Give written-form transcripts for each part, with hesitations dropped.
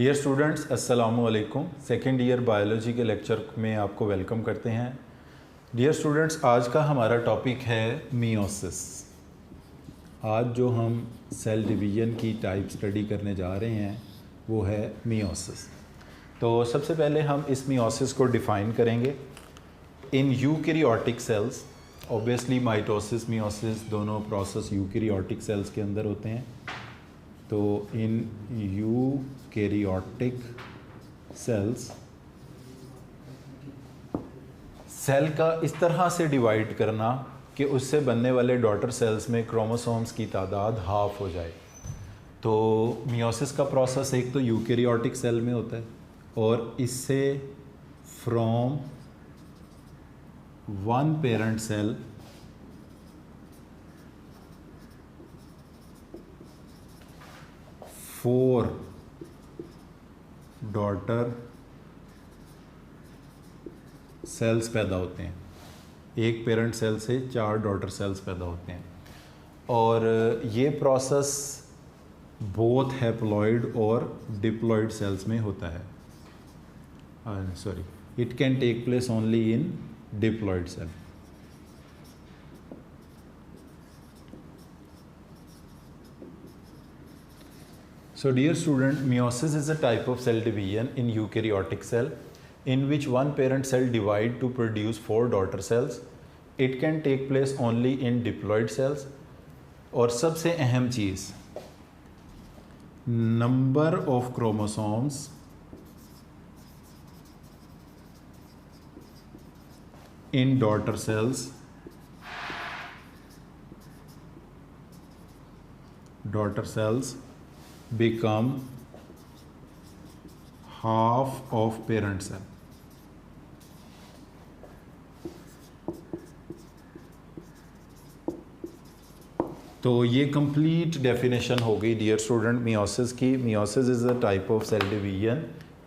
Dear students, अस्सलामु अलैकुम। Second year biology के लेक्चर में आपको वेलकम करते हैं। डियर स्टूडेंट्स, आज का हमारा टॉपिक है मियोसिस। आज जो हम सेल डिवीज़न की टाइप स्टडी करने जा रहे हैं वो है मियोसिस। तो सबसे पहले हम इस मियोसिस को डिफ़ाइन करेंगे। In eukaryotic cells, obviously mitosis meiosis दोनों प्रोसेस यूकैरियोटिक सेल्स के अंदर होते हैं। तो इन यूकैरियोटिक सेल्स सेल का इस तरह से डिवाइड करना कि उससे बनने वाले डॉटर सेल्स में क्रोमोसोम्स की तादाद हाफ हो जाए। तो मियोसिस का प्रोसेस एक तो यूकैरियोटिक सेल में होता है और इससे from one parent cell four daughter cells पैदा होते हैं। एक पेरेंट सेल से 4 डॉटर सेल्स पैदा होते हैं और ये प्रोसेस बोथ हैप्लॉइड और डिप्लॉइड सेल्स में होता है। It can take place only in diploid cell. So dear student, meiosis is a type of cell division in eukaryotic cell in which one parent cell divide to produce 4 daughter cells. It can take place only in diploid cells. और सबसे अहम चीज़, number of chromosomes in daughter cells become half of parent cell. तो ये complete definition हो गई dear student meiosis की। Meiosis is a type of cell division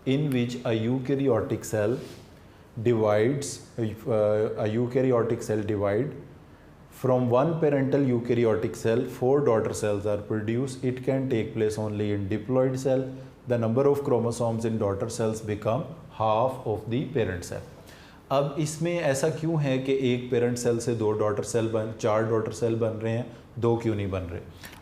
in which a eukaryotic cell divide from one parental eukaryotic cell, 4 daughter cells are produced. It can take place only in diploid cell. The number of chromosomes in daughter cells become half of the parent cell. अब इसमें ऐसा क्यों है कि एक parent cell से 4 daughter cell बन रहे हैं, 2 क्यों नहीं बन रहे?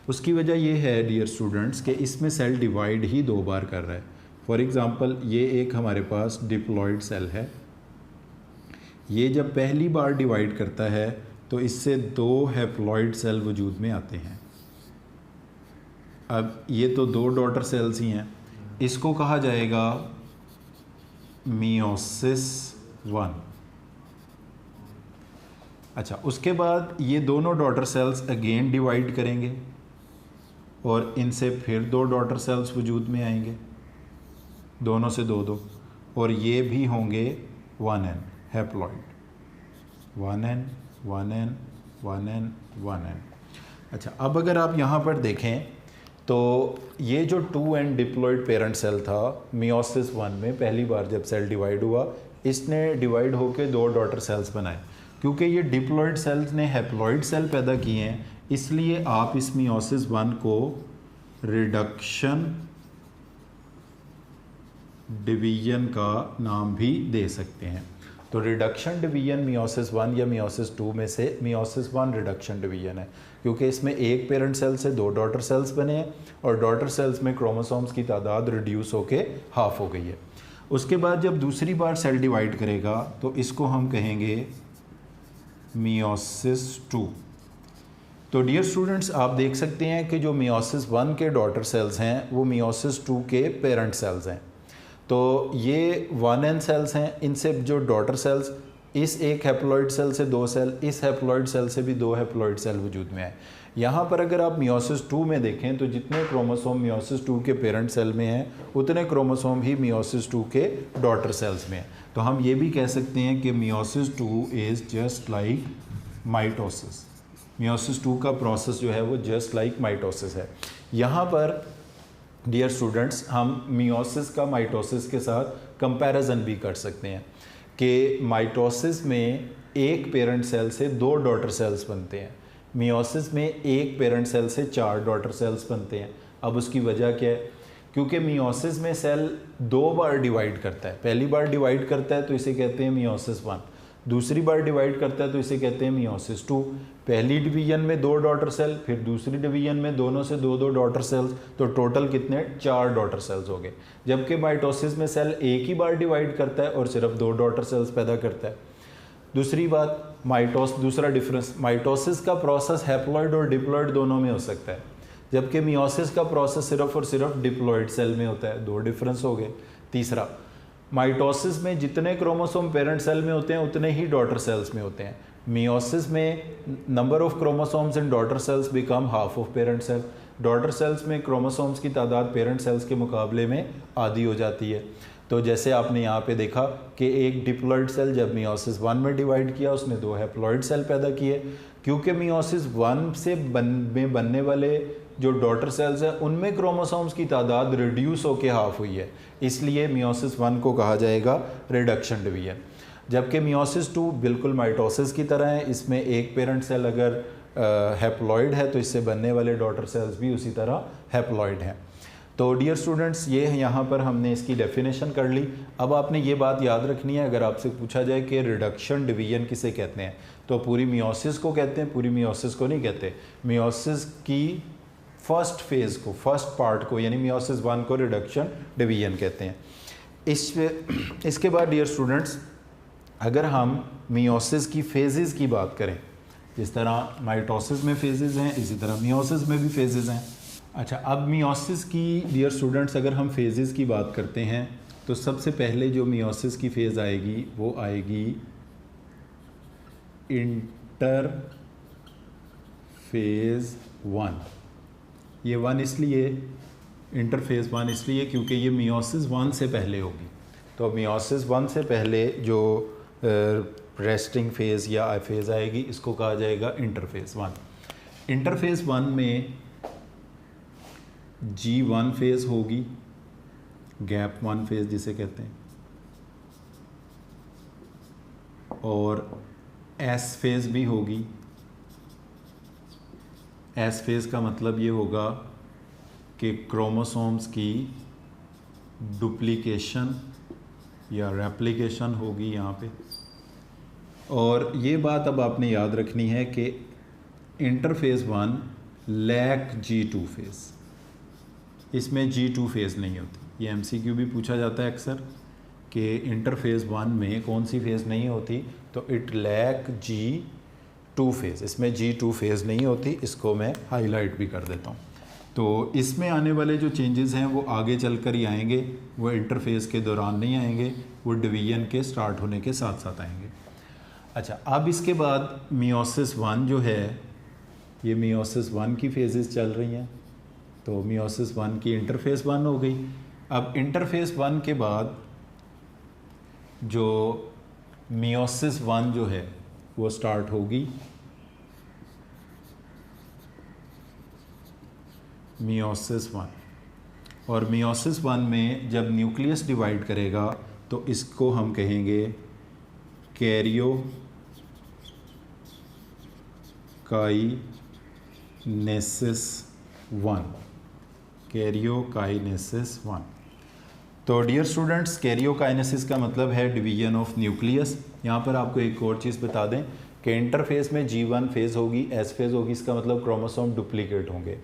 उसकी वजह ये है डियर स्टूडेंट्स कि इसमें सेल डिवाइड ही 2 बार कर रहा है। फॉर एग्ज़ाम्पल, ये एक हमारे पास डिप्लॉइड सेल है। ये जब पहली बार डिवाइड करता है तो इससे 2 हैप्लॉइड सेल वजूद में आते हैं। अब ये तो 2 डॉटर सेल्स ही हैं, इसको कहा जाएगा मियोसिस 1। अच्छा, उसके बाद ये दोनों डॉटर सेल्स अगेन डिवाइड करेंगे और इनसे फिर 2 डॉटर सेल्स वजूद में आएंगे, दोनों से 2 और ये भी होंगे 1n haploid, 1n 1n 1n 1n। अच्छा, अब अगर आप यहाँ पर देखें तो ये जो 2n डिप्लॉइड पेरेंट सेल था मियोसिस 1 में, पहली बार जब सेल डिवाइड हुआ इसने डिवाइड होकर 2 डॉटर सेल्स बनाए। क्योंकि ये डिप्लॉइड सेल्स ने हैप्लॉइड सेल पैदा किए हैं, इसलिए आप इस मियोसिस 1 को रिडक्शन डिवीजन का नाम भी दे सकते हैं। तो रिडक्शन डिवीजन मियोसिस 1 या मियोसिस 2 में से मियोसिस 1 रिडक्शन डिवीजन है, क्योंकि इसमें एक पेरेंट सेल से 2 डॉटर सेल्स बने हैं और डॉटर सेल्स में क्रोमोसोम्स की तादाद रिड्यूस होके हाफ हो गई है। उसके बाद जब दूसरी बार सेल डिवाइड करेगा तो इसको हम कहेंगे मियोसिस 2। तो डियर स्टूडेंट्स, आप देख सकते हैं कि जो मियोसिस 1 के डॉटर सेल्स हैं वो मियोसिस 2 के पेरेंट सेल्स हैं। तो ये 1n सेल्स हैं, इनसे जो डॉटर सेल्स, इस एक हैप्लॉइड सेल से 2 सेल, इस हैप्लॉइड सेल से भी 2 हैप्लॉइड सेल वजूद में आए। यहाँ पर अगर आप मियोसिस 2 में देखें तो जितने क्रोमोसोम मियोसिस 2 के पेरेंट सेल में हैं उतने क्रोमोसोम ही मियोसिस 2 के डॉटर सेल्स में हैं। तो हम ये भी कह सकते हैं कि meiosis 2 is just like mitosis. Meiosis 2 का प्रोसेस जो है वो जस्ट लाइक माइटोसिस है। यहाँ पर डियर स्टूडेंट्स, हम मियोसिस का माइटोसिस के साथ कंपैरिजन भी कर सकते हैं कि माइटोसिस में एक पेरेंट सेल से 2 डॉटर सेल्स बनते हैं, मियोसिस में एक पेरेंट सेल से 4 डॉटर सेल्स बनते हैं। अब उसकी वजह क्या है क्योंकि मियोसिस में सेल 2 बार डिवाइड करता है। पहली बार डिवाइड करता है तो इसे कहते हैं मियोसिस 1, दूसरी बार डिवाइड करता है तो इसे कहते हैं मियोसिस 2। पहली डिवीजन में 2 डॉटर सेल, फिर दूसरी डिवीजन में दोनों से 2 डॉटर सेल्स, तो टोटल कितने 4 डॉटर सेल्स हो गए। जबकि माइटोसिस में सेल एक ही बार डिवाइड करता है और सिर्फ 2 डॉटर सेल्स पैदा करता है। दूसरी बात, दूसरा डिफरेंस, माइटोसिस का प्रोसेस हैप्लॉइड और डिप्लॉइड दोनों में हो सकता है, जबकि मियोसिस का प्रोसेस सिर्फ और सिर्फ डिप्लॉइड सेल में होता है। 2 डिफरेंस हो गए। तीसरा, माइटोसिस में जितने क्रोमोसोम पेरेंट सेल में होते हैं उतने ही डॉटर सेल्स में होते हैं। मियोसिस में number of chromosomes in daughter cells become half of parent cell. Daughter cells में क्रोमोसोम्स की तादाद पेरेंट सेल्स के मुकाबले में आधी हो जाती है। तो जैसे आपने यहाँ पे देखा कि एक डिप्लॉइड सेल जब मियोसिस 1 में डिवाइड किया उसने 2 हैप्लॉइड सेल पैदा किए। क्योंकि मियोसिस 1 से में बनने वाले जो डॉटर सेल्स हैं उनमें क्रोमोसोम्स की तादाद रिड्यूस होकर हाफ हुई है, इसलिए मियोसिस 1 को कहा जाएगा रिडक्शन डिवीजन। जबकि मियोसिस 2 बिल्कुल माइटोसिस की तरह है, इसमें एक पेरेंट सेल अगर हैप्लॉइड है तो इससे बनने वाले डॉटर सेल्स भी उसी तरह हैप्लॉइड हैं। तो डियर स्टूडेंट्स, ये यहाँ पर हमने इसकी डेफिनेशन कर ली। अब आपने ये बात याद रखनी है, अगर आपसे पूछा जाए कि रिडक्शन डिवीजन किसे कहते हैं तो पूरी मियोसिस को कहते हैं, पूरी मियोसिस को नहीं कहते। मियोसिस की फर्स्ट फेज़ को, फर्स्ट पार्ट को, यानी मियोसिस 1 को रिडक्शन डिवीजन कहते हैं। इसके बाद डियर स्टूडेंट्स, अगर हम मियोसिस की फेजेस की बात करें, जिस तरह माइटोसिस में फेजेस हैं इसी तरह मियोसिस में भी फेजेस हैं। अच्छा, अब मियोसिस की डियर स्टूडेंट्स अगर हम फेजेस की बात करते हैं तो सबसे पहले जो मियोसिस की फेज़ आएगी वो आएगी इंटर फेज़ 1। ये 1 इसलिए, इंटरफेज़ 1 इसलिए क्योंकि ये मियोसिस 1 से पहले होगी। तो मियोसिस 1 से पहले जो रेस्टिंग फेज़ या फेज़ आएगी इसको कहा जाएगा इंटरफेज़ 1। इंटरफेज़ 1 में G1 फेज़ होगी, गैप 1 फेज़ जिसे कहते हैं, और S फेज़ भी होगी। S फेज़ का मतलब ये होगा कि क्रोमोसोम्स की डुप्लीकेशन या रेप्लिकेशन होगी यहाँ पे। और ये बात अब आपने याद रखनी है कि इंटरफेज़ 1 लैक G2 फेज़, इसमें G2 फेज़ नहीं होती। ये MCQ भी पूछा जाता है अक्सर कि इंटरफेज़ 1 में कौन सी फेज़ नहीं होती, तो इट लैक G2 फेज़, इसमें G2 फेज़ नहीं होती। इसको मैं हाईलाइट भी कर देता हूँ। तो इसमें आने वाले जो चेंजेस हैं वो आगे चल कर ही आएंगे, वो इंटरफेज़ के दौरान नहीं आएंगे, वो डिवीजन के स्टार्ट होने के साथ साथ आएंगे। अच्छा, अब इसके बाद मियोसिस 1 जो है, ये मियोसिस 1 की फेजेस चल रही हैं। तो मियोसिस 1 की इंटरफेज़ 1 हो गई। अब इंटरफेज़ 1 के बाद जो मियोसिस 1 जो है वो स्टार्ट होगी मियोसिस 1। और मियोसिस 1 में जब न्यूक्लियस डिवाइड करेगा तो इसको हम कहेंगे कैरियोकाइनेसिस 1, कैरियोकाइनेसिस 1। तो डियर स्टूडेंट्स, कैरियोकाइनेसिस का मतलब है डिवीजन ऑफ न्यूक्लियस। यहाँ पर आपको एक और चीज़ बता दें कि इंटरफेस में G1 फेज़ होगी, S फेज़ होगी, इसका मतलब क्रोमोसोम डुप्लीकेट होंगे,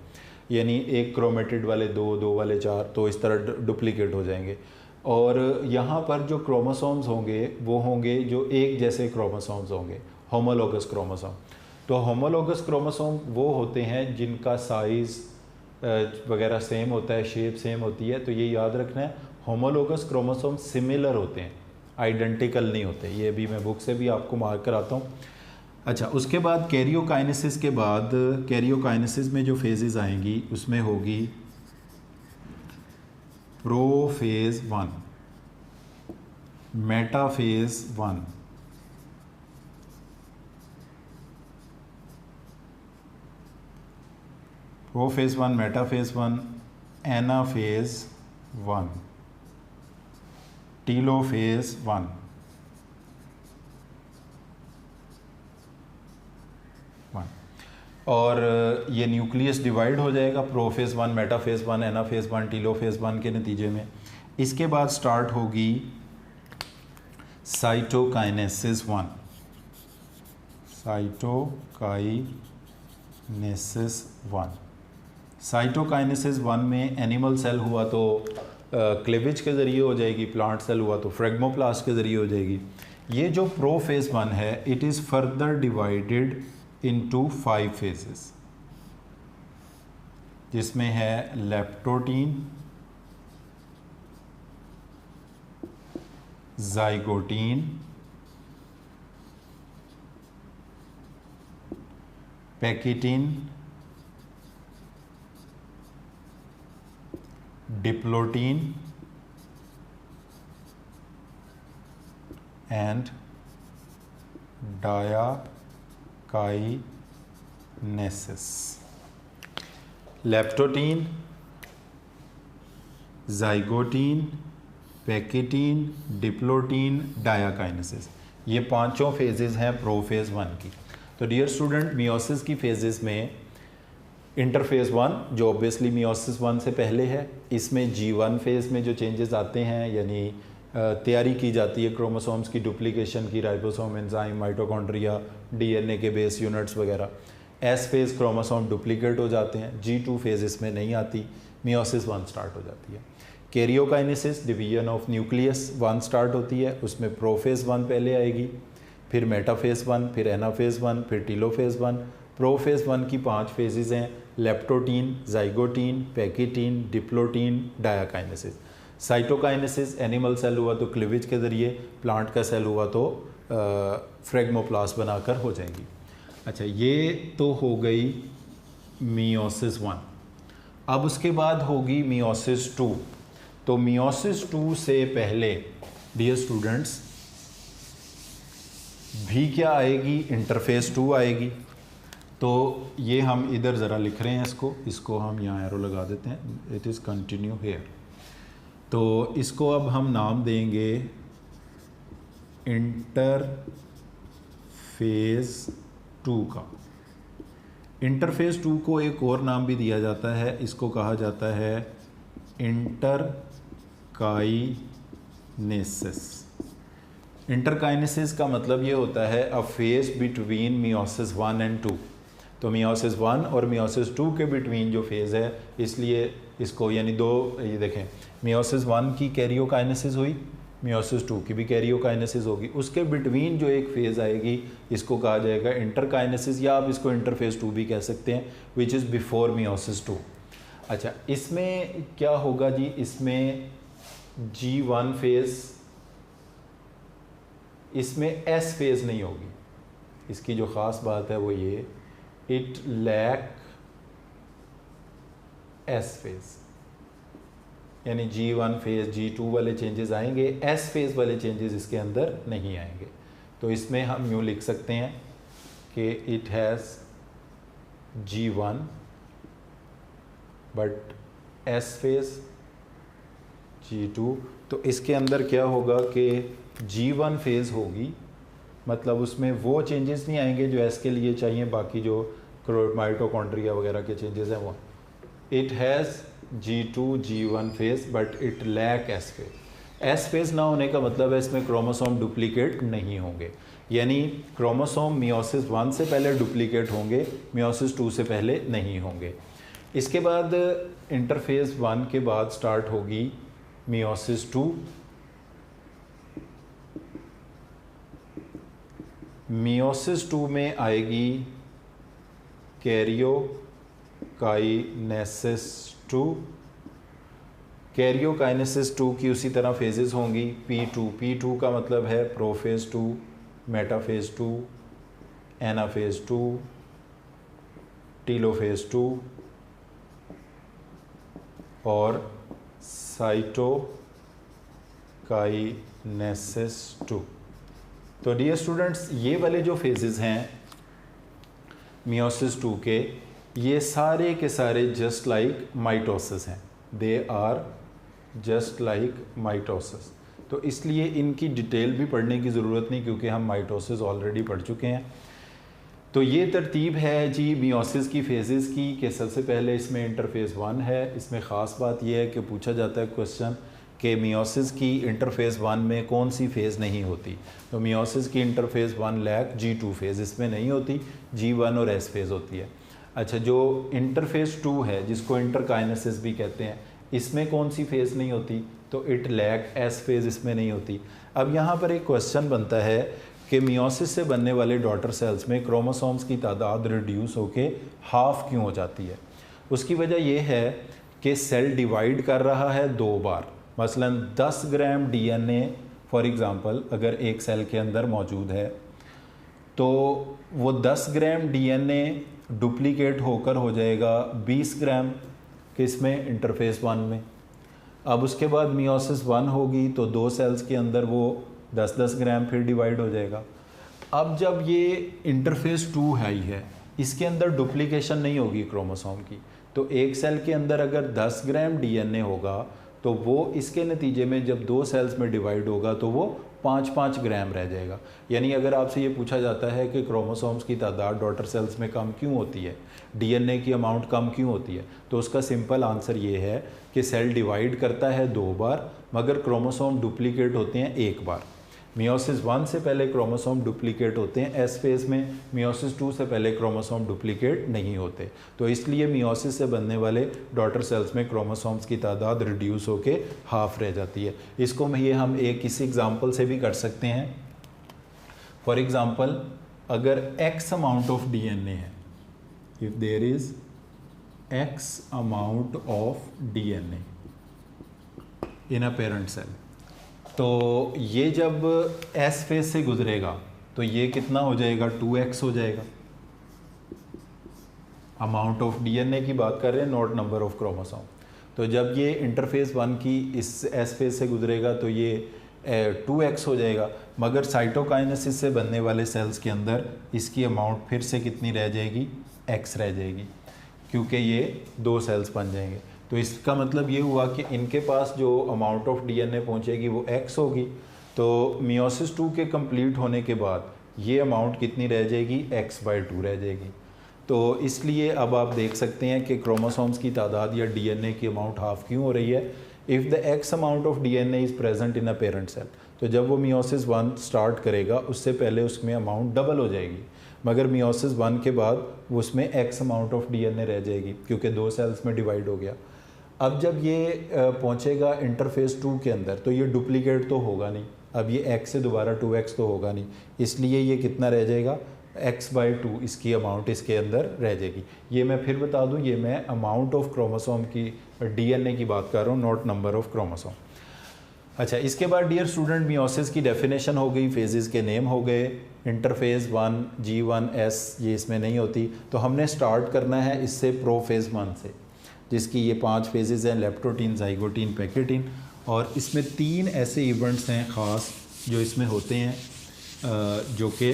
यानी एक क्रोमेटिड वाले 2, 2 वाले 4, तो इस तरह डुप्लीकेट हो जाएंगे। और यहाँ पर जो क्रोमोसोम्स होंगे वो होंगे जो एक जैसे क्रोमोसोम्स होंगे, होमोलोगस क्रोमोसोम। तो होमोलोगस क्रोमोसोम वो होते हैं जिनका साइज़ वगैरह सेम होता है, शेप सेम होती है। तो ये याद रखना है, होमोलोगस क्रोमोसोम सिमिलर होते हैं, आइडेंटिकल नहीं होते। ये भी मैं बुक से भी आपको मार्क कराता हूँ। अच्छा, उसके बाद कैरियोकाइनेसिस के बाद, कैरियोकाइनेसिस में जो फेजेस आएंगी उसमें होगी prophase 1, metaphase 1, prophase 1, metaphase 1, anaphase 1, टीलोफेज़ 1। और ये न्यूक्लियस डिवाइड हो जाएगा प्रोफेज 1, मेटाफेज 1, एनाफेज 1, टीलोफेज 1 के नतीजे में। इसके बाद स्टार्ट होगी साइटोकाइनेसिस 1। साइटोकाइनेसिस 1, साइटोकाइनेसिस 1 में एनिमल सेल हुआ तो क्लेवेज के ज़रिए हो जाएगी, प्लांट सेल हुआ तो फ्रेगमोप्लास्ट के ज़रिए हो जाएगी। ये जो प्रोफेज 1 है it is further divided into 5 phases, जिसमें है leptotene, zygotene, pachytene, diplotene and diakinesis. Leptotene, zygotene, pachytene, diplotene, diakinesis, ये पांचों फेजेस हैं प्रोफेज 1 की। तो डियर स्टूडेंट, मियोसिस की फेजेस में इंटरफेज 1 जो ऑब्वियसली मियोसिस 1 से पहले है, इसमें G1 फेज़ में जो चेंजेस आते हैं यानी तैयारी की जाती है क्रोमोसोम्स की डुप्लीकेशन की, राइबोसोम, एंजाइम, माइटोकॉन्ड्रिया, डीएनए के बेस यूनिट्स वगैरह। एस फेज़ क्रोमोसोम डुप्लीकेट हो जाते हैं। G2 फेज़ इसमें नहीं आती, मियोसिस 1 स्टार्ट हो जाती है। Karyokinesis, division of nucleus 1 start होती है, उसमें प्रोफेज 1 पहले आएगी, फिर मेटाफेज 1, फिर एनाफेज 1, फिर टीलोफेज 1। प्रोफेज 1 की 5 फेजेस हैं, leptotene, zygotene, pachytene, diplotene, diakinesis. Cytokinesis, animal cell हुआ तो क्लीवेज के ज़रिए, प्लांट का सेल हुआ तो फ्रेगमोप्लास्ट बनाकर हो जाएंगी। अच्छा, ये तो हो गई मियोसिस 1। अब उसके बाद होगी मियोसिस 2। तो मियोसिस 2 से पहले डियर स्टूडेंट्स भी क्या आएगी, इंटरफेस 2 आएगी। तो ये हम इधर ज़रा लिख रहे हैं इसको हम यहाँ एरो लगा देते हैं, इट इज़ कंटिन्यू हेयर। तो इसको अब हम नाम देंगे इंटरफेज 2 का। इंटरफेज 2 को एक और नाम भी दिया जाता है, इसको कहा जाता है इंटरकाइनेसिस। इंटरकाइनेसिस का मतलब ये होता है a phase between meiosis 1 and 2। तो मियोसिस 1 और मियोसिस 2 के बिटवीन जो फेज़ है, इसलिए इसको यानी दो, ये देखें, मियोसिस 1 की कैरियोकाइनेसिस हुई, मियोसिस 2 की भी कैरियोकाइनेसिस होगी, उसके बिटवीन जो एक फेज़ आएगी इसको कहा जाएगा इंटरकाइनेसिस, या आप इसको इंटरफेज 2 भी कह सकते हैं, विच इज़ बिफोर मियोसिस 2। अच्छा, इसमें क्या होगा जी, इसमें G1 फेज़, इसमें S फेज़ नहीं होगी। इसकी जो ख़ास बात है वो ये, इट लैक S फेज़, यानी G1 फेज़, G2 वाले चेंजेस आएंगे, S फेज़ वाले चेंजेस इसके अंदर नहीं आएंगे। तो इसमें हम यूँ लिख सकते हैं कि it has G1 but S phase G2। तो इसके अंदर क्या होगा कि G1 फेज़ होगी, मतलब उसमें वो चेंजेस नहीं आएंगे जो एस के लिए चाहिए, बाकी जो माइटोकॉन्ड्रिया वगैरह के चेंजेस हैं वो। It has G2 G1 phase but it lack S phase. S phase ना होने का मतलब है इसमें क्रोमोसोम डुप्लीकेट नहीं होंगे, यानी क्रोमोसोम मियोसिस 1 से पहले डुप्लीकेट होंगे, मियोसिस 2 से पहले नहीं होंगे। इसके बाद इंटरफेज 1 के बाद स्टार्ट होगी मियोसिस 2। मियोसिस 2 में आएगी कैरियोकाइनेसिस 2। कैरियोकाइनेसिस 2 की उसी तरह फेजेस होंगी, P2 का मतलब है प्रोफेज 2, मेटाफेज 2, एनाफेज 2, टीलोफेज 2 और साइटोकाइनेसिस 2। तो डियर स्टूडेंट्स, ये वाले जो फेजेस हैं मियोसिस 2 के, ये सारे के सारे जस्ट लाइक माइटोसिस हैं, they are just like mitosis. तो इसलिए इनकी डिटेल भी पढ़ने की ज़रूरत नहीं, क्योंकि हम माइटोसिस ऑलरेडी पढ़ चुके हैं। तो ये तरतीब है जी मियोसिस की फेजेस की कि सबसे पहले इसमें इंटरफेज़ 1 है। इसमें ख़ास बात यह है कि पूछा जाता है क्वेश्चन कि मियोसिस की इंटरफेज़ 1 में कौन सी फ़ेज़ नहीं होती। तो मियोसिस की इंटरफेज़ 1 लैक G2 फेज़ इसमें नहीं होती, G1 और S फेज़ होती है। अच्छा, जो इंटरफेज़ 2 है जिसको इंटरकाइनेसिस भी कहते हैं, इसमें कौन सी फेज़ नहीं होती, तो इट लैक S फेज़ इसमें नहीं होती। अब यहाँ पर एक क्वेश्चन बनता है कि मियोसिस से बनने वाले डॉटर सेल्स में क्रोमोसोम्स की तादाद रिड्यूस होके हाफ क्यों हो जाती है। उसकी वजह यह है कि सेल डिवाइड कर रहा है 2 बार। मसलन 10 ग्राम डीएनए फॉर एग्ज़ाम्पल अगर एक सेल के अंदर मौजूद है तो वो 10 ग्राम डीएनए डुप्लीकेट होकर हो जाएगा 20 ग्राम किस में, इंटरफेस 1 में। अब उसके बाद मियोसिस 1 होगी तो 2 सेल्स के अंदर वो 10-10 ग्राम फिर डिवाइड हो जाएगा। अब जब ये इंटरफेस 2 है इसके अंदर डुप्लीकेशन नहीं होगी क्रोमोसोम की, तो एक सेल के अंदर अगर 10 ग्राम डीएनए होगा तो वो इसके नतीजे में जब 2 सेल्स में डिवाइड होगा तो वो 5-5 ग्राम रह जाएगा। यानी अगर आपसे ये पूछा जाता है कि क्रोमोसोम्स की तादाद डॉटर सेल्स में कम क्यों होती है, डीएनए की अमाउंट कम क्यों होती है, तो उसका सिंपल आंसर ये है कि सेल डिवाइड करता है 2 बार मगर क्रोमोसोम डुप्लीकेट होते हैं 1 बार। मियोसिस 1 से पहले क्रोमोसोम डुप्लीकेट होते हैं एस फेज़ में, मियोसिस 2 से पहले क्रोमोसोम डुप्लीकेट नहीं होते। तो इसलिए मियोसिस से बनने वाले डॉटर सेल्स में क्रोमोसोम्स की तादाद रिड्यूस होके हाफ रह जाती है। इसको हम एक किसी एग्जांपल से भी कर सकते हैं। फॉर एग्ज़ाम्पल अगर x अमाउंट ऑफ डीएनए है, if there is x amount of DNA in a parent cell, तो ये जब S फेज से गुजरेगा तो ये कितना हो जाएगा, 2x हो जाएगा। अमाउंट ऑफ डीएनए की बात कर रहे हैं, नॉट नंबर ऑफ क्रोमोसोम। तो जब ये इंटरफेस 1 की इस S फेज से गुजरेगा तो ये 2x हो जाएगा। मगर साइटोकाइनेसिस से बनने वाले सेल्स के अंदर इसकी अमाउंट फिर से कितनी रह जाएगी, x रह जाएगी, क्योंकि ये 2 सेल्स बन जाएंगे। तो इसका मतलब ये हुआ कि इनके पास जो अमाउंट ऑफ डीएनए पहुंचेगी वो x होगी। तो मियोसिस 2 के कंप्लीट होने के बाद ये अमाउंट कितनी रह जाएगी, x/2 रह जाएगी। तो इसलिए अब आप देख सकते हैं कि क्रोमोसोम्स की तादाद या डीएनए की अमाउंट हाफ क्यों हो रही है। If the x amount of DNA is present in a parent cell, तो जब वो मियोसिस 1 स्टार्ट करेगा उससे पहले उसमें अमाउंट डबल हो जाएगी, मगर मियोसिस 1 के बाद उसमें x अमाउंट ऑफ डीएनए रह जाएगी क्योंकि 2 सेल्स में डिवाइड हो गया। अब जब ये पहुंचेगा इंटरफेस 2 के अंदर तो ये डुप्लीकेट तो होगा नहीं, अब ये x से दोबारा 2x तो होगा नहीं, इसलिए ये कितना रह जाएगा, x/2 इसकी अमाउंट इसके अंदर रह जाएगी। ये मैं फिर बता दूं, ये मैं अमाउंट ऑफ क्रोमोसोम की डीएनए की बात कर रहा हूँ, नॉट नंबर ऑफ क्रोमोसोम। अच्छा, इसके बाद डियर स्टूडेंट मियोसिस की डेफिनेशन हो गई, फेजेस के नेम हो गए। इंटरफेज़ 1 G1 S ये इसमें नहीं होती। तो हमने स्टार्ट करना है इससे प्रोफेज़ 1 से, जिसकी ये 5 फेजेस हैं, लेप्टोटीन, जाइगोटीन, पैकेटीन। और इसमें 3 ऐसे इवेंट्स हैं ख़ास जो इसमें होते हैं जो कि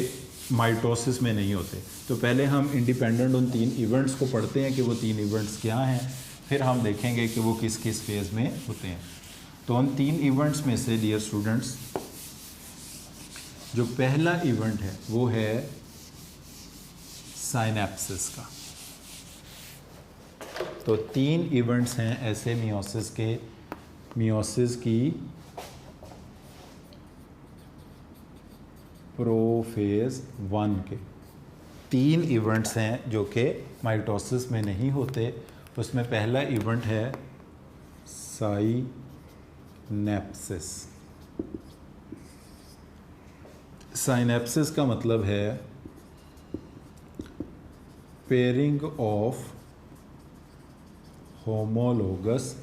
माइटोसिस में नहीं होते। तो पहले हम इंडिपेंडेंट उन 3 इवेंट्स को पढ़ते हैं कि वो 3 इवेंट्स क्या हैं, फिर हम देखेंगे कि वो किस किस फेज़ में होते हैं। तो उन 3 इवेंट्स में से डियर स्टूडेंट्स जो पहला इवेंट है वो है साइनेप्सिस का। तो 3 इवेंट्स हैं ऐसे मियोसिस के, मियोसिस की प्रोफेज 1 के 3 इवेंट्स हैं जो कि माइटोसिस में नहीं होते। उसमें पहला इवेंट है साइनेप्सिस। साइनेप्सिस का मतलब है पेयरिंग ऑफ होमोलोगस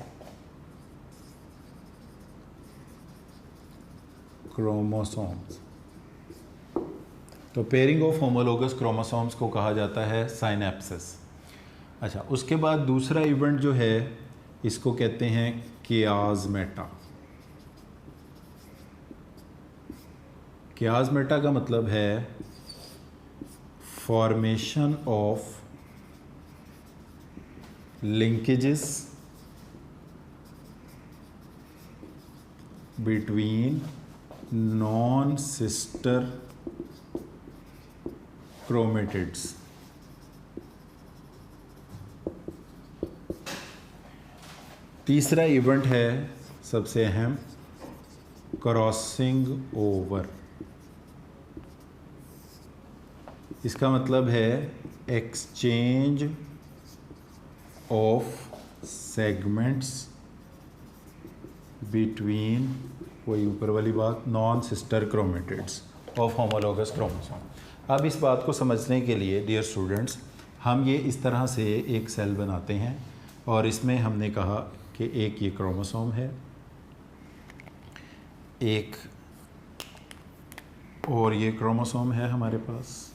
क्रोमोसोम्स। तो पेयरिंग ऑफ होमोलोगस क्रोमोसोम्स को कहा जाता है साइनेप्सिस। अच्छा, उसके बाद दूसरा इवेंट जो है इसको कहते हैं कियाज़मेटा। कियाज़मेटा का मतलब है formation of linkages between non-sister chromatids. तीसरा इवेंट है सबसे अहम, क्रॉसिंग ओवर। इसका मतलब है एक्सचेंज ऑफ सेगमेंट्स बिटवीन, वही ऊपर वाली बात, non sister chromatids of homologous chromosome. अब इस बात को समझने के लिए डियर स्टूडेंट्स, हम ये इस तरह से एक सेल बनाते हैं और इसमें हमने कहा कि एक ये क्रोमोसोम है, एक और ये क्रोमोसोम है हमारे पास,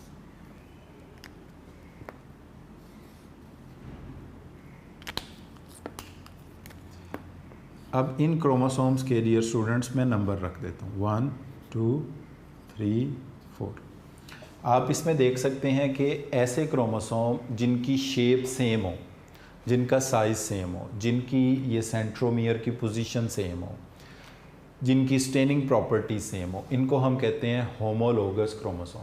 अब इन क्रोमोसोम्स के डियर स्टूडेंट्स मैं नंबर रख देता हूँ 1 2 3 4। आप इसमें देख सकते हैं कि ऐसे क्रोमोसोम जिनकी शेप सेम हो, जिनका साइज़ सेम हो, जिनकी ये सेंट्रोमियर की पोजीशन सेम हो, जिनकी स्टेनिंग प्रॉपर्टी सेम हो, इनको हम कहते हैं होमोलोगस क्रोमोसोम।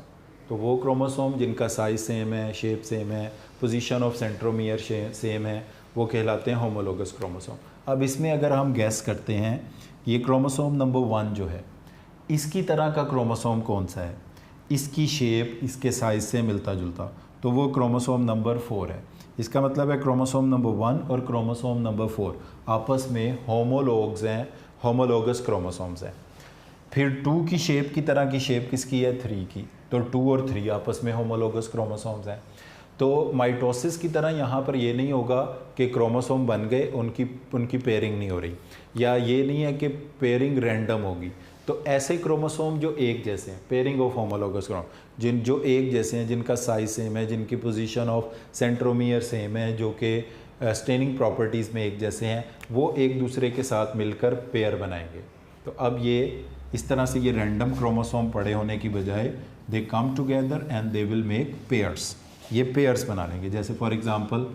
तो वो क्रोमोसोम जिनका साइज़ सेम है, शेप सेम है, पोजीशन ऑफ सेंट्रोमियर सेम है, वो कहलाते हैं होमोलोगस क्रोमोसोम। अब इसमें अगर हम गैस करते हैं, ये क्रोमोसोम नंबर 1 जो है, इसकी तरह का क्रोमोसोम कौन सा है, इसकी शेप इसके साइज़ से मिलता जुलता, तो वो क्रोमोसोम नंबर 4 है। इसका मतलब है क्रोमोसोम नंबर 1 और क्रोमोसोम नंबर 4 आपस में होमोलोग्स हैं, होमोलोगस क्रोमोसोम्स हैं। फिर 2 की शेप की तरह की शेप किसकी है, 3 की, तो 2 और 3 आपस में होमोलोगस क्रोमोसोम्स हैं। तो माइटोसिस की तरह यहाँ पर ये नहीं होगा कि क्रोमोसोम बन गए, उनकी पेयरिंग नहीं हो रही, या ये नहीं है कि पेयरिंग रैंडम होगी। तो ऐसे क्रोमोसोम जो एक जैसे हैं, पेयरिंग ऑफ होमोलोगस क्रोमोसोम, जो एक जैसे हैं, जिनका साइज सेम है, जिनकी पोजीशन ऑफ सेंट्रोमियर सेम है, जो कि स्टेनिंग प्रॉपर्टीज़ में एक जैसे हैं, वो एक दूसरे के साथ मिलकर पेयर बनाएंगे। तो अब ये इस तरह से ये रैंडम क्रोमोसोम पड़े होने की बजाय they come together and they will make pairs, ये पेयर्स बना लेंगे। जैसे फॉर एग्ज़ाम्पल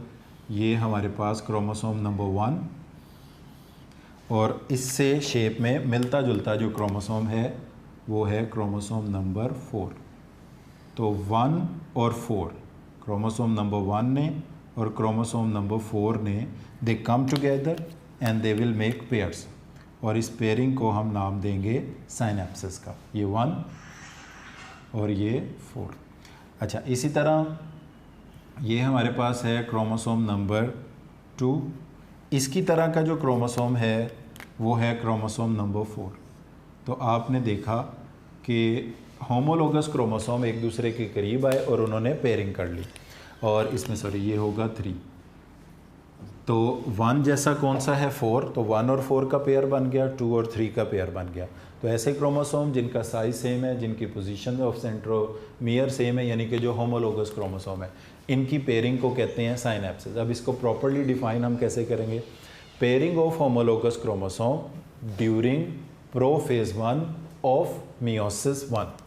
ये हमारे पास क्रोमोसोम नंबर 1 और इससे शेप में मिलता जुलता जो क्रोमोसोम है वो है क्रोमोसोम नंबर 4। तो 1 और 4, क्रोमोसोम नंबर 1 ने और क्रोमोसोम नंबर 4 ने, they come together and they will make pairs, और इस पेयरिंग को हम नाम देंगे साइनेप्सिस का। ये 1 और ये 4। अच्छा, इसी तरह ये हमारे पास है क्रोमोसोम नंबर 2, इसकी तरह का जो क्रोमोसोम है वो है क्रोमोसोम नंबर 4। तो आपने देखा कि होमोलोगस क्रोमोसोम एक दूसरे के करीब आए और उन्होंने पेयरिंग कर ली, और इसमें सॉरी ये होगा 3। तो 1 जैसा कौन सा है, 4, तो 1 और 4 का पेयर बन गया, 2 और 3 का पेयर बन गया। तो ऐसे क्रोमोसोम जिनका साइज सेम है, जिनकी पोजीशन ऑफ सेंट्रोमियर सेम है, यानी कि जो होमोलोगस क्रोमोसोम है, इनकी पेयरिंग को कहते हैं साइनेप्सिस। अब इसको प्रॉपर्ली डिफाइन हम कैसे करेंगे, pairing of homologous chromosome during prophase 1 of meiosis 1।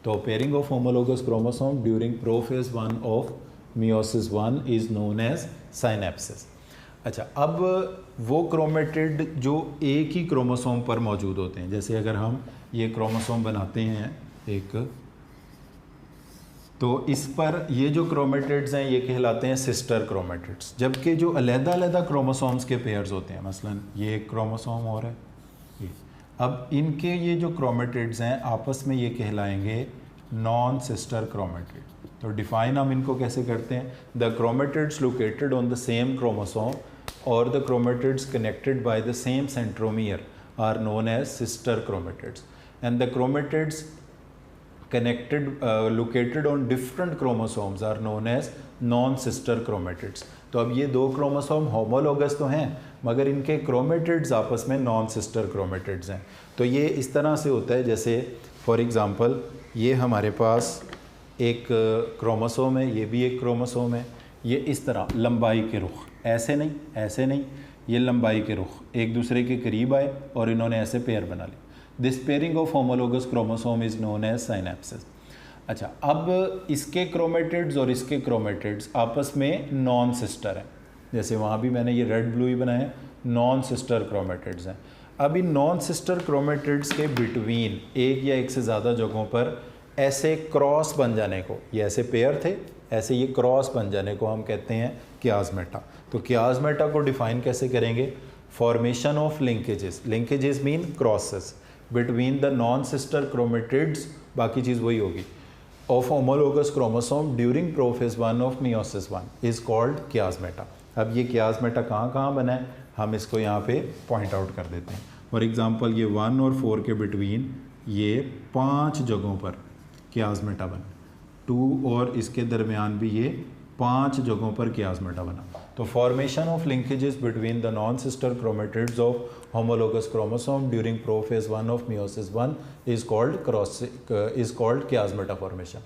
तो pairing of homologous chromosome during prophase 1 of meiosis 1 is known as synapsis. अच्छा, अब वो क्रोमेटिड जो एक ही क्रोमोसोम पर मौजूद होते हैं, जैसे अगर हम ये क्रोमोसोम बनाते हैं एक, तो इस पर ये जो क्रोमेटिड्स हैं ये कहलाते हैं सिस्टर क्रोमेटिड्स, जबकि जो अलग-अलग क्रोमोसोम्स के पेयर्स होते हैं, मसलन ये एक क्रोमोसोम और है ये, अब इनके ये जो क्रोमेटिड्स हैं आपस में ये कहलाएंगे नॉन सिस्टर क्रोमेटिड। तो डिफाइन हम इनको कैसे करते हैं, the chromatids located on the same chromosome और the chromatids connected by the same centromere are known as sister chromatids, and the chromatids connected located on different chromosomes are known as non sister chromatids। तो अब ये दो chromosome homologous तो हैं मगर इनके chromatids आपस में नॉन सिस्टर क्रोमेटिड्स हैं। तो ये इस तरह से होता है, जैसे फॉर एग्जांपल ये हमारे पास एक क्रोमोसोम है, ये भी एक क्रोमोसोम है, ये इस तरह लंबाई के रुख, ऐसे नहीं ऐसे नहीं, ये लंबाई के रुख एक दूसरे के करीब आए और इन्होंने ऐसे पेयर बना ली। This pairing of homologous chromosome is known as synapsis. अच्छा, अब इसके क्रोमेटिड्स और इसके क्रोमेटिड्स आपस में नॉन सिस्टर हैं, जैसे वहाँ भी मैंने ये रेड ब्लू ही बनाया, नॉन सिस्टर क्रोमेटिड्स हैं। अब इन नॉन सिस्टर क्रोमेटिड्स के बिटवीन एक या एक से ज़्यादा जगहों पर ऐसे क्रॉस बन जाने को, ये ऐसे पेयर थे, ऐसे ये क्रॉस बन जाने को हम कहते हैं कियास्मेटा। तो कियास्मेटा को डिफाइन कैसे करेंगे? Formation of linkages, linkages mean crosses between the non sister chromatids, बाकी चीज़ वही होगी, of homologous chromosome during prophase 1 of meiosis 1 is called chiasmata. अब ये कियास्मेटा कहाँ कहाँ बना है, हम इसको यहाँ पे पॉइंट आउट कर देते हैं। फॉर एग्जांपल ये 1 और 4 के बिटवीन ये 5 जगहों पर कियास्मेटा बना, 2 और इसके दरमियान भी ये 5 जगहों पर कियास्मेटा बना। तो formation of linkages between the non sister chromatids of homologous chromosome during prophase 1 of meiosis 1 is called chiasmata formation.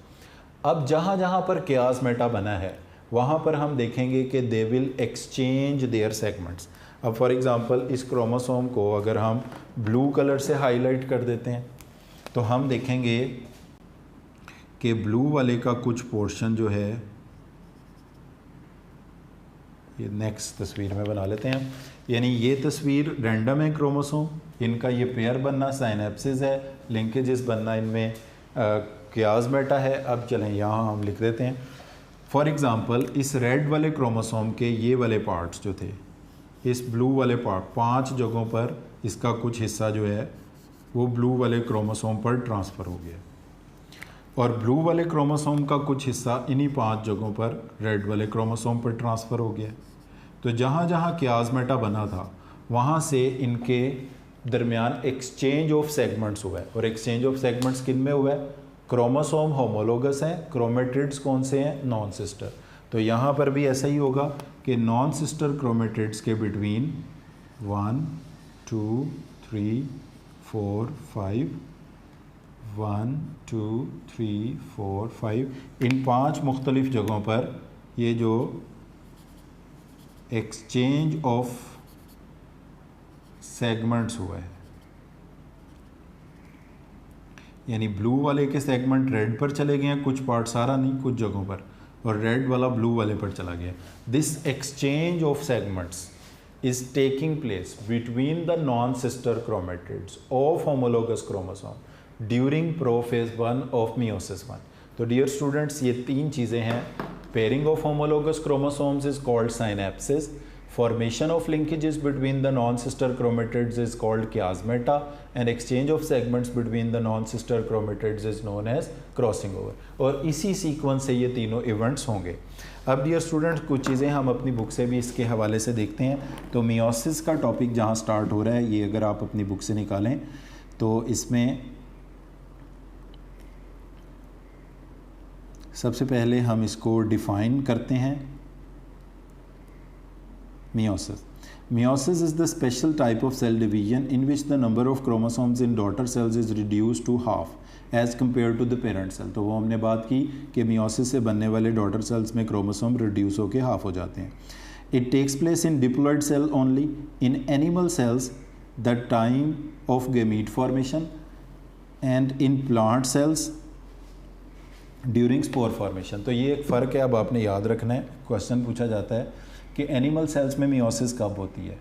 अब जहाँ जहाँ पर कियास्मेटा बना है वहाँ पर हम देखेंगे कि they will exchange there segments. अब फॉर एग्जांपल इस क्रोमोसोम को अगर हम ब्लू कलर से हाईलाइट कर देते हैं तो हम देखेंगे कि ब्लू वाले का कुछ पोर्शन जो है, ये नेक्स्ट तस्वीर में बना लेते हैं, यानी ये तस्वीर रैंडम है क्रोमोसोम, इनका ये पेयर बनना साइनेप्सिस है, लिंकेजेस बनना इनमें कियास्मेटा है। अब चलें यहाँ हम लिख देते हैं, फॉर एग्ज़ाम्पल इस रेड वाले क्रोमोसोम के ये वाले पार्ट्स जो थे, इस ब्लू वाले पार्ट 5 जगहों पर इसका कुछ हिस्सा जो है वो ब्लू वाले क्रोमोसोम पर ट्रांसफ़र हो गया, और ब्लू वाले क्रोमोसोम का कुछ हिस्सा इन्हीं 5 जगहों पर रेड वाले क्रोमोसोम पर ट्रांसफ़र हो गया। तो जहाँ जहाँ कियास्मेटा बना था वहाँ से इनके दरमियान एक्सचेंज ऑफ सेगमेंट्स हुआ है, और एक्सचेंज ऑफ सेगमेंट्स किन में हुआ है? क्रोमोसोम होमोलोगस हैं, क्रोमेटिड्स कौन से हैं? Non sister. तो यहाँ पर भी ऐसा ही होगा कि नॉन सिस्टर क्रोमेटिड्स के बिटवीन 1 2 3 4 5 1 2 3 4 5 इन 5 मुख्तलिफ जगहों पर ये जो एक्सचेंज ऑफ सेगमेंट्स हुआ है, यानी ब्लू वाले के सेगमेंट रेड पर चले गए हैं, कुछ पार्ट, सारा नहीं, कुछ जगहों पर, और रेड वाला ब्लू वाले पर चला गया। This exchange of segments is taking place between the non-sister chromatids of homologous chromosome during prophase 1 of meiosis 1. तो dear students, ये 3 चीज़ें हैं। pairing of homologous chromosomes is called synapsis, formation of linkages between the non-sister chromatids is called chiasmata, and exchange of segments between the non-sister chromatids is known as crossing over। और इसी sequence से ये तीनों events होंगे। अब dear students, कुछ चीज़ें हम अपनी बुक से भी इसके हवाले से देखते हैं। तो मियोसिस का टॉपिक जहाँ स्टार्ट हो रहा है, ये अगर आप अपनी बुक से निकालें तो इसमें सबसे पहले हम इसको डिफ़ाइन करते हैं। Meiosis is the special type of cell division in which the number of chromosomes in daughter cells is reduced to half as compared to the parent cell। तो वो हमने बात की कि meiosis से बनने वाले daughter cells में क्रोमोसोम रिड्यूस होकर हाफ हो जाते हैं। It takes place in diploid cell only. In animal cells, the time of gamete formation, and in plant cells during spore formation. तो ये एक फ़र्क है, अब आपने याद रखना है। क्वेश्चन पूछा जाता है कि एनिमल सेल्स में मियोसिस कब होती है।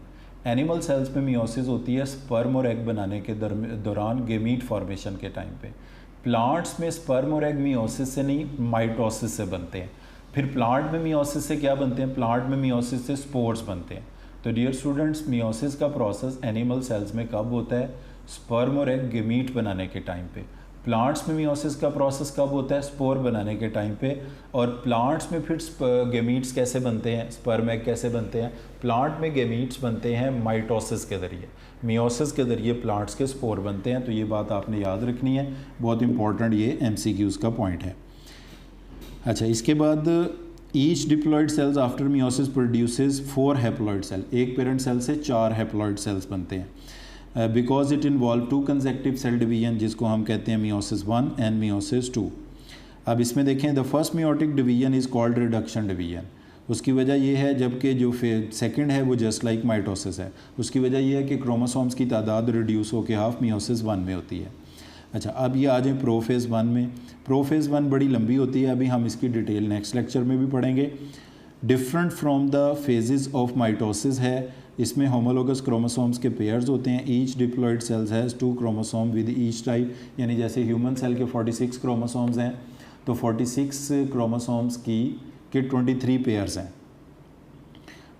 एनिमल सेल्स में मियोसिस होती है स्पर्म और एग बनाने के दौरान गेमीट फॉर्मेशन के टाइम पे। प्लांट्स में स्पर्म और एग मियोसिस से नहीं, माइटोसिस से बनते हैं। फिर प्लांट में मियोसिस से क्या बनते हैं? प्लांट में मियोसिस से स्पोर्स बनते हैं। तो डियर स्टूडेंट्स, मियोसिस का प्रोसेस एनिमल सेल्स में कब होता है? स्पर्म और एग गेमीट बनाने के टाइम पे। प्लांट्स में मियोसिस का प्रोसेस कब होता है? स्पोर बनाने के टाइम पे। और प्लांट्स में फिर गेमीट्स कैसे बनते हैं? स्पर्म एग कैसे बनते हैं? प्लांट में गेमीट्स बनते हैं माइटोसिस के ज़रिए। मियोसिस के ज़रिए प्लांट्स के स्पोर बनते हैं। तो ये बात आपने याद रखनी है, बहुत इंपॉर्टेंट ये MCQs का पॉइंट है। अच्छा, इसके बाद each diploid cells after meiosis produces 4 haploid cell. एक पेरेंट सेल से 4 हैप्लॉयड सेल्स बनते हैं। Because it involve 2 consecutive cell division, जिसको हम कहते हैं मियोसिस 1 एंड मियोसिस 2। अब इसमें देखें, the first meiotic division is called reduction division. उसकी वजह यह है, जबकि जो सेकंड है वो जस्ट लाइक माइटोसिस है। उसकी वजह यह है कि क्रोमोसोम्स की तादाद रिड्यूस होकर हाफ मियोसिस 1 में होती है। अच्छा, अब ये आ जाए प्रोफेज़ 1 में। प्रोफेज़ 1 बड़ी लंबी होती है, अभी हम इसकी डिटेल नेक्स्ट लेक्चर में भी पढ़ेंगे। Different from the phases of mitosis है। इसमें होमोलोगस क्रोमोसोम्स के पेयर्स होते हैं। Each diploid cells has 2 chromosome with each type, यानी जैसे ह्यूमन सेल के 46 क्रोमोसोम्स हैं तो 46 क्रोमोसोम्स के 23 पेयर्स हैं।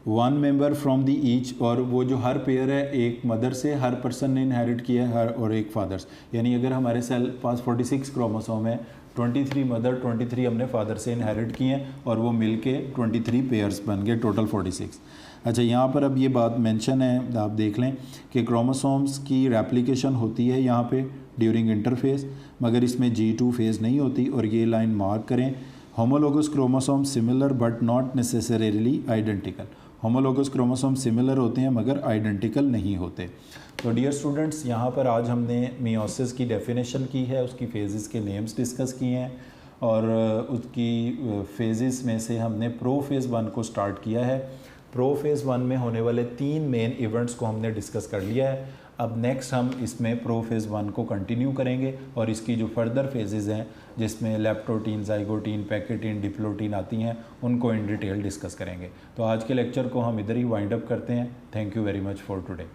1 मेंबर फ्रॉम द ईच, और वो जो हर पेयर है एक मदर से हर पर्सन ने इनहेरिट किया है और एक फादर्स, यानी अगर हमारे सेल पास 46 क्रोमोसोम है, 23 मदर 23 हमने फादर से इनहेरिट किए हैं और वो मिल के 23 पेयर्स बन गए, टोटल 46। अच्छा, यहाँ पर अब ये बात मेंशन है, आप देख लें कि क्रोमोसोम्स की रेप्लिकेशन होती है यहाँ पे ड्यूरिंग इंटरफेस, मगर इसमें G2 फेज़ नहीं होती, और ये लाइन मार्क करें। Homologous chromosome similar but not necessarily identical. Homologous chromosome similar होते हैं मगर आइडेंटिकल नहीं होते। तो डियर स्टूडेंट्स, यहाँ पर आज हमने मियोसिस की डेफिनेशन की है, उसकी फेजेस के नेम्स डिस्कस किए हैं, और उसकी फेजेस में से हमने प्रो फेज़ 1 को स्टार्ट किया है। प्रो फेज़ 1 में होने वाले 3 मेन इवेंट्स को हमने डिस्कस कर लिया है। अब नेक्स्ट हम इसमें प्रो फेज़ 1 को कंटिन्यू करेंगे और इसकी जो फर्दर फेजेस हैं जिसमें लेप्टोटीन, जाइगोटीन, पैकेटीन, डिप्लोटीन आती हैं, उनको इन डिटेल डिस्कस करेंगे। तो आज के लेक्चर को हम इधर ही वाइंड अप करते हैं। Thank you very much for today.